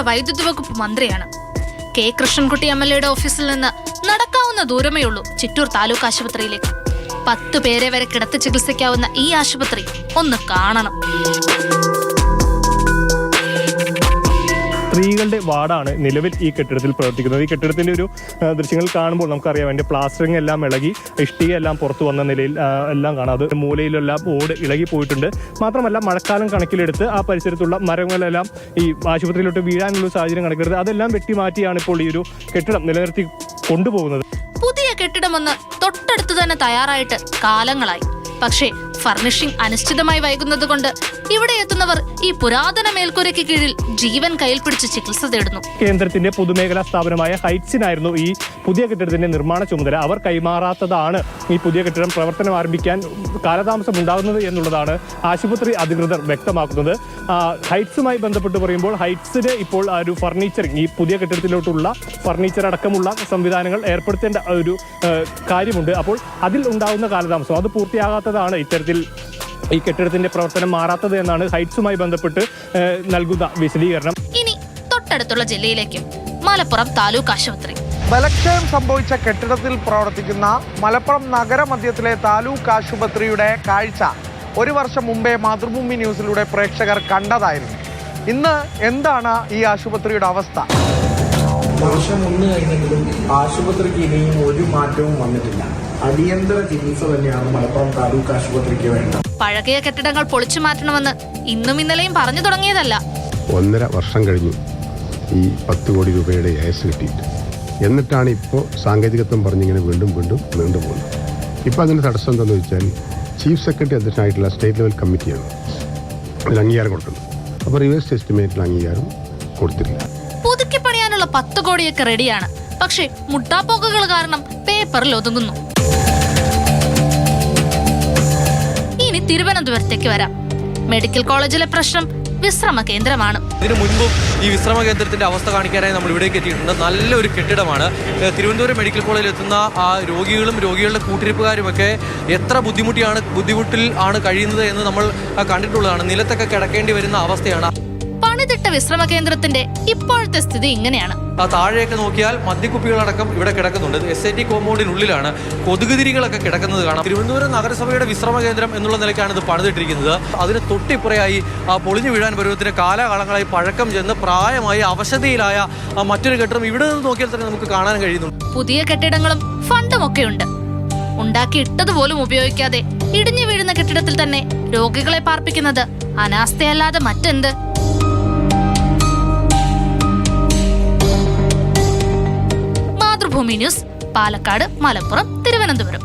വൈദ്യുതി വകുപ്പ് മന്ത്രിയാണ്. കെ കൃഷ്ണൻകുട്ടി MLA ഓഫീസിൽ നിന്ന് നടക്കാവുന്ന ദൂരമേ ഉള്ളൂ ചിറ്റൂർ താലൂക്ക് ആശുപത്രിയിലേക്ക്. 10 പേരെ വരെ കിടത്തി ചികിത്സിക്കാവുന്ന ഈ ആശുപത്രി ഒന്ന് കാണണം. സ്ത്രീകളുടെ വാർഡാണ് നിലവിൽ ഈ കെട്ടിടത്തിൽ പ്രവർത്തിക്കുന്നത്. ഈ കെട്ടിടത്തിന്റെ ഒരു ദൃശ്യങ്ങൾ കാണുമ്പോൾ നമുക്കറിയാം അതിന്റെ പ്ലാസ്റ്ററിംഗ് എല്ലാം ഇളകി, ഇഷ്ടിക എല്ലാം പുറത്തു വന്ന നിലയിൽ എല്ലാം കാണാം. അത് മൂലയിലെല്ലാം ഓട് ഇളകി പോയിട്ടുണ്ട്. മാത്രമല്ല മഴക്കാലം കണക്കിലെടുത്ത് ആ പരിസരത്തുള്ള മരങ്ങളെല്ലാം ഈ ആശുപത്രിയിലോട്ട് വീഴാനുള്ള സാഹചര്യം കണക്കിലെടുത്ത് അതെല്ലാം വെട്ടിമാറ്റിയാണ് ഇപ്പോൾ ഈ ഒരു കെട്ടിടം നിലനിർത്തി കൊണ്ടുപോകുന്നത്. പുതിയ കെട്ടിടമൊന്ന് തൊട്ടടുത്ത് തന്നെ തയ്യാറായിട്ട് കാലങ്ങളായി. പക്ഷേ ഫർണിഷിംഗ് അനിശ്ചിതമായി വൈകുന്നത് കൊണ്ട് ഇവിടെ എത്തുന്നവർ ഈ പുരാതന മേൽക്കൂരയ്ക്ക് കീഴിൽ ജീവൻ കയ്യിൽ പിടിച്ച് ചികിത്സ തേടുന്നു. കേന്ദ്രത്തിന്റെ പൊതുമേഖലാ സ്ഥാപനമായ ഹൈറ്റ്സിനായിരുന്നു ഈ പുതിയ കെട്ടിടത്തിന്റെ നിർമ്മാണ ചുമതല. അവർ കൈമാറാത്തതാണ് ഈ പുതിയ കെട്ടിടം പ്രവർത്തനം ആരംഭിക്കാൻ കാലതാമസം ഉണ്ടാകുന്നത് എന്നുള്ളതാണ് ആശുപത്രി അധികൃതർ വ്യക്തമാക്കുന്നത്. ഹൈറ്റ്സുമായി ബന്ധപ്പെട്ട് പറയുമ്പോൾ ഹൈറ്റ്സിന് ഇപ്പോൾ ഒരു ഫർണിച്ചറിംഗ്, ഈ പുതിയ കെട്ടിടത്തിലോട്ടുള്ള ഫർണിച്ചർ അടക്കമുള്ള സംവിധാനങ്ങൾ ഏർപ്പെടുത്തേണ്ട ഒരു കാര്യമുണ്ട്. അപ്പോൾ അതിൽ ഉണ്ടാകുന്ന കാലതാമസം അത് പൂർത്തിയാകാത്തതാണ് ഇത്തരത്തിൽ ഈ കെട്ടിടത്തിന്റെ പ്രവർത്തനം മാറാത്തത് എന്നാണ് ഹൈറ്റ്സുമായി ബന്ധപ്പെട്ട് നൽകുന്ന വിശദീകരണം. ഇനി തൊട്ടടുത്തുള്ള ജില്ലയിലേക്ക്, മലപ്പുറം താലൂക്ക് ആശുപത്രി. ബലക്ഷയം സംഭവിച്ച കെട്ടിടത്തിൽ പ്രവർത്തിക്കുന്ന മലപ്പുറം നഗരമധ്യത്തിലെ താലൂക്ക് ആശുപത്രിയുടെ കാഴ്ച 1 വർഷം മുമ്പേ മാതൃഭൂമി ന്യൂസിലൂടെ പ്രേക്ഷകർ കണ്ടതായിരുന്നു. ഇന്ന് എന്താണ് ഈ ആശുപത്രിയുടെ അവസ്ഥ? വർഷം 1 കഴിഞ്ഞെങ്കിലും ആശുപത്രിക്ക് ഇനിയും ഒരു മാറ്റവും വന്നിട്ടില്ല. അടിയന്തര ചികിത്സ തന്നെയാണ് മലപ്പുറം താലൂക്ക് ആശുപത്രിക്ക് വേണ്ടത്. പഴകിയ കെട്ടിടങ്ങൾ പൊളിച്ചു മാറ്റണമെന്ന് ഇന്നും ഇന്നലെയും പറഞ്ഞു തുടങ്ങിയതല്ല. 1.5 വർഷം കഴിഞ്ഞു ഈ 10 കോടി രൂപയുടെ AS കിട്ടിയിട്ട്. എന്നിട്ടാണ് ഇപ്പോൾ സാങ്കേതികത്വം പറഞ്ഞിങ്ങനെ വീണ്ടും നീണ്ടുപോകുന്നത്. ഇപ്പോൾ അതിന് തടസ്സം എന്താണെന്ന് വെച്ചാൽ ചീഫ് സെക്രട്ടറി അധ്യക്ഷനായിട്ടുള്ള സ്റ്റേറ്റ് ലെവൽ കമ്മിറ്റിയാണ് അതിൽ അംഗീകാരം കൊടുക്കുന്നത്. അപ്പോൾ റിവേഴ്സ് എസ്റ്റിമേറ്റിൽ അംഗീകാരം കൊടുത്തിട്ടില്ല. പുതുക്കി പണിയാനുള്ള 10 കോടിയൊക്കെ റെഡിയാണ്. പക്ഷേ മുട്ടാപ്പോക്കുകൾ കാരണം പേപ്പറിൽ ഒതുങ്ങുന്നു. ഇനി തിരുവനന്തപുരത്തേക്ക് വരാം. മെഡിക്കൽ കോളേജിലെ പ്രശ്നം വിശ്രമ കേന്ദ്രമാണ്. ഇതിനു മുൻപും ഈ വിശ്രമ കേന്ദ്രത്തിന്റെ അവസ്ഥ കാണിക്കാനായി നമ്മൾ ഇവിടേക്ക് എത്തിയിട്ടുണ്ട്. നല്ലൊരു കെട്ടിടമാണ്. തിരുവനന്തപുരം മെഡിക്കൽ കോളേജിൽ എത്തുന്ന ആ രോഗികളും രോഗികളുടെ കൂട്ടിരിപ്പുകാരുമൊക്കെ എത്ര ബുദ്ധിമുട്ടിൽ ആണ് കഴിയുന്നത് എന്ന് നമ്മൾ കണ്ടിട്ടുള്ളതാണ്. നിലത്തൊക്കെ കിടക്കേണ്ടി വരുന്ന അവസ്ഥയാണ്. പണിതിട്ട വിശ്രമ കേന്ദ്രത്തിന്റെ ഇപ്പോഴത്തെ സ്ഥിതി ഇങ്ങനെയാണ്. താഴെയൊക്കെ നോക്കിയാൽ മദ്യക്കുപ്പികളടക്കം ഇവിടെ കിടക്കുന്നുണ്ട്. SIT കോമ്പൗണ്ടിനുള്ളിലാണ് കൊതുകുതിരികളൊക്കെ കിടക്കുന്നത് കാണാം. തിരുവനന്തപുരം നഗരസഭയുടെ വിശ്രമ കേന്ദ്രം എന്നുള്ള നിലയ്ക്കാണ് ഇത് പണിതിട്ടിരിക്കുന്നത്. അതിന് തൊട്ടിപ്പുറയായി പൊളിഞ്ഞു വീഴാൻ പരുവത്തിന് കാലാകാലങ്ങളായി പഴക്കം ചെന്ന് പ്രായമായി അവശതയിലായ മറ്റൊരു കെട്ടിടം ഇവിടെ നിന്ന് നോക്കിയാൽ തന്നെ നമുക്ക് കാണാൻ കഴിയുന്നു. പുതിയ കെട്ടിടങ്ങളും ഫണ്ടും ഒക്കെ ഉണ്ട്. ഉണ്ടാക്കിയിട്ടതുപോലും ഉപയോഗിക്കാതെ ഇടിഞ്ഞു വീഴുന്ന കെട്ടിടത്തിൽ തന്നെ രോഗികളെ പാർപ്പിക്കുന്നത് അനാസ്ഥയല്ലാതെ മറ്റെന്ത്? മാതൃഭൂമി ന്യൂസ്, പാലക്കാട്, മലപ്പുറം, തിരുവനന്തപുരം.